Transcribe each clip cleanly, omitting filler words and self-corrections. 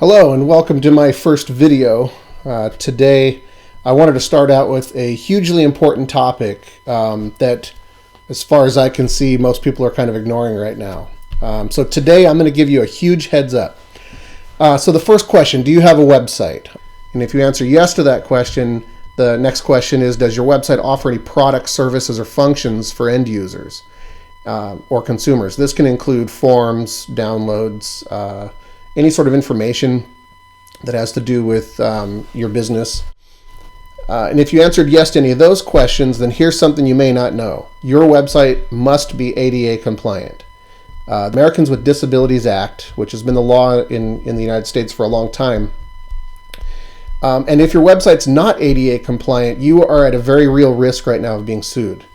Hello and welcome to my first video. Today I wanted to start out with a hugely important topic that, as far as I can see, most people are kind of ignoring right now. So today I'm going to give you a huge heads up. So the first question, do you have a website? And if you answer yes to that question, the next question is, does your website offer any products, services, or functions for end users or consumers? This can include forms, downloads, any sort of information that has to do with your business. And if you answered yes to any of those questions, then here's something you may not know. Your website must be ADA compliant. Americans with Disabilities Act, which has been the law in the United States for a long time. And if your website's not ADA compliant, you are at a very real risk right now of being sued.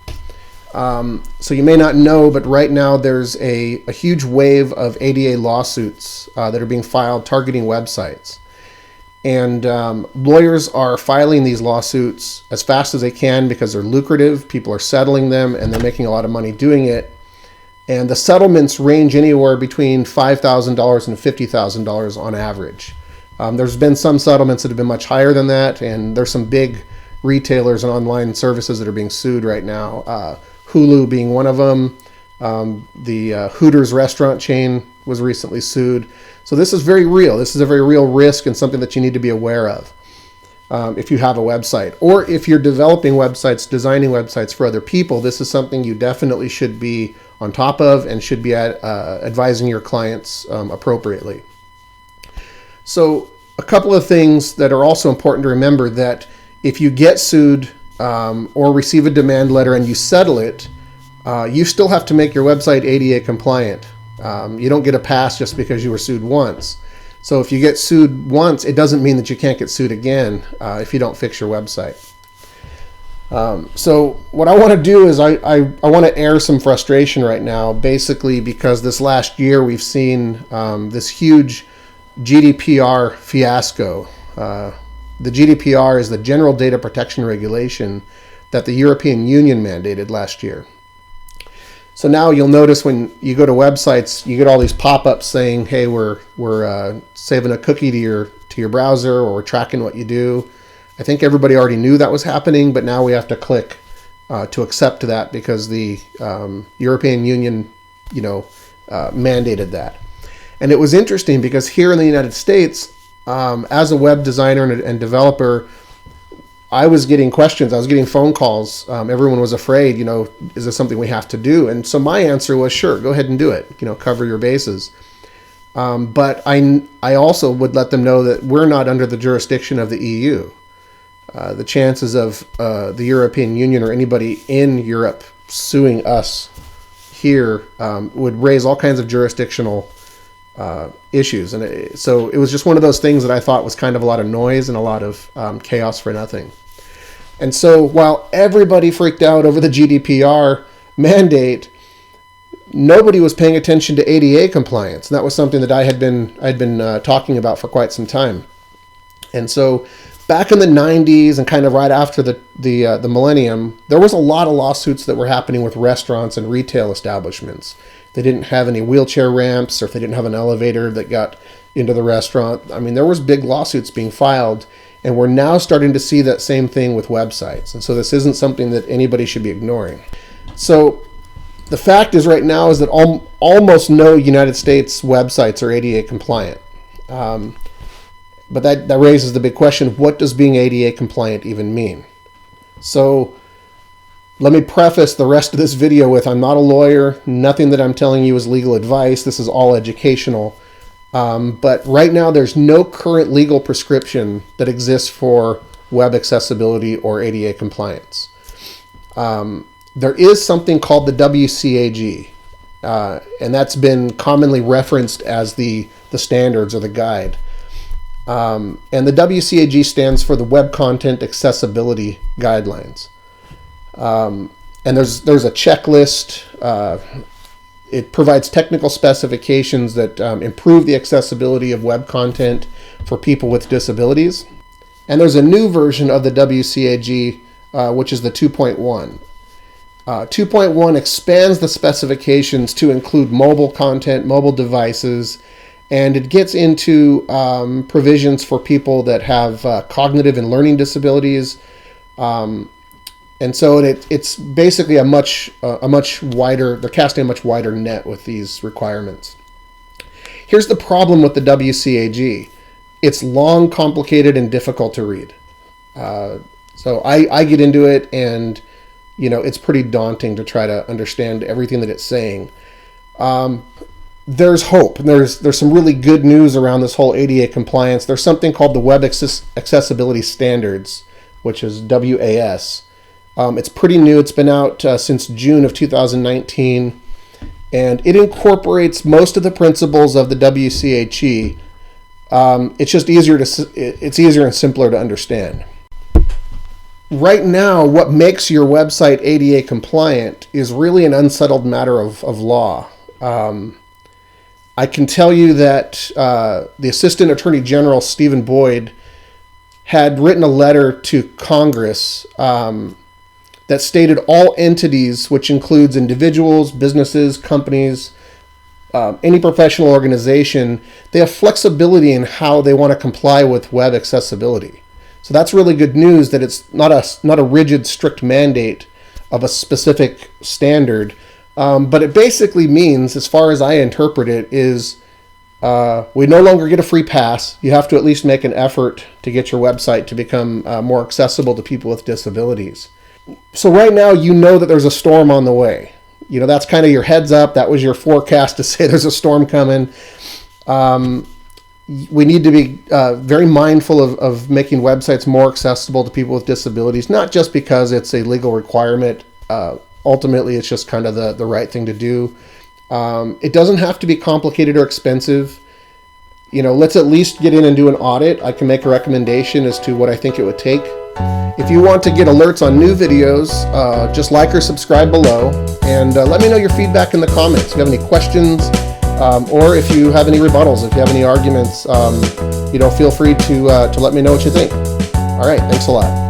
So you may not know, but right now there's a huge wave of ADA lawsuits that are being filed targeting websites. And lawyers are filing these lawsuits as fast as they can because they're lucrative. People are settling them and they're making a lot of money doing it. And the settlements range anywhere between $5,000 and $50,000 on average. There's been some settlements that have been much higher than that, and there's some big retailers and online services that are being sued right now. Hulu being one of them. The Hooters restaurant chain was recently sued. So this is very real. This is a very real risk and something that you need to be aware of if you have a website. Or if you're developing websites, designing websites for other people, this is something you definitely should be on top of and should be advising your clients appropriately. So a couple of things that are also important to remember, that if you get sued or receive a demand letter and you settle it, you still have to make your website ADA compliant. You don't get a pass just because you were sued once. So if you get sued once, it doesn't mean that you can't get sued again if you don't fix your website. So what I want to do is I want to air some frustration right now, basically because this last year we've seen this huge GDPR fiasco. The GDPR is the General Data Protection Regulation that the European Union mandated last year. So now you'll notice when you go to websites, you get all these pop-ups saying, "Hey, we're saving a cookie to your browser, or we're tracking what you do." I think everybody already knew that was happening, but now we have to click to accept that because the European Union, mandated that. And it was interesting because here in the United States, as a web designer and developer, I was getting questions. I was getting phone calls. Everyone was afraid, is this something we have to do? And so my answer was, sure, go ahead and do it. Cover your bases. But I also would let them know that we're not under the jurisdiction of the EU. The chances of the European Union or anybody in Europe suing us here would raise all kinds of jurisdictional issues. And so it was just one of those things that I thought was kind of a lot of noise and a lot of chaos for nothing. And so while everybody freaked out over the GDPR mandate, nobody was paying attention to ADA compliance. And that was something that I'd been talking about for quite some time. And so back in the 90s and kind of right after the millennium, there was a lot of lawsuits that were happening with restaurants and retail establishments. They didn't have any wheelchair ramps, or if they didn't have an elevator that got into the restaurant. I mean, there was big lawsuits being filed, and we're now starting to see that same thing with websites. And so this isn't something that anybody should be ignoring. So the fact is right now is that almost no United States websites are ADA compliant. But that raises the big question, what does being ADA compliant even mean? So let me preface the rest of this video with, I'm not a lawyer. Nothing that I'm telling you is legal advice. This is all educational. But right now, there's no current legal prescription that exists for web accessibility or ADA compliance. There is something called the WCAG, and that's been commonly referenced as the standards or the guide. And the WCAG stands for the Web Content Accessibility Guidelines. And there's a checklist. It provides technical specifications that improve the accessibility of web content for people with disabilities. And there's a new version of the WCAG, which is the 2.1. 2.1 expands the specifications to include mobile content, mobile devices, And it gets into provisions for people that have cognitive and learning disabilities. And so it's basically a much wider, they're casting a much wider net with these requirements. Here's the problem with the WCAG. It's long, complicated, and difficult to read. So I get into it, and it's pretty daunting to try to understand everything that it's saying. There's hope, and there's some really good news around this whole ADA compliance. There's something called the Web Accessibility Standards, which is WAS. It's pretty new. It's been out since June of 2019, and it incorporates most of the principles of the WCAG. It's just easier and simpler to understand. Right now, what makes your website ADA compliant is really an unsettled matter of law. I can tell you that the Assistant Attorney General, Stephen Boyd, had written a letter to Congress that stated all entities, which includes individuals, businesses, companies, any professional organization, they have flexibility in how they want to comply with web accessibility. So that's really good news, that it's not a rigid, strict mandate of a specific standard. But it basically means, as far as I interpret it, is we no longer get a free pass. You have to at least make an effort to get your website to become more accessible to people with disabilities. So right now, that there's a storm on the way. That's kind of your heads up. That was your forecast to say there's a storm coming. We need to be very mindful of making websites more accessible to people with disabilities, not just because it's a legal requirement. Ultimately, it's just kind of the right thing to do. It doesn't have to be complicated or expensive. Let's at least get in and do an audit. I can make a recommendation as to what I think it would take. If you want to get alerts on new videos, just like or subscribe below, and let me know your feedback in the comments. If you have any questions, or if you have any rebuttals, if you have any arguments, feel free to let me know what you think. All right, thanks a lot.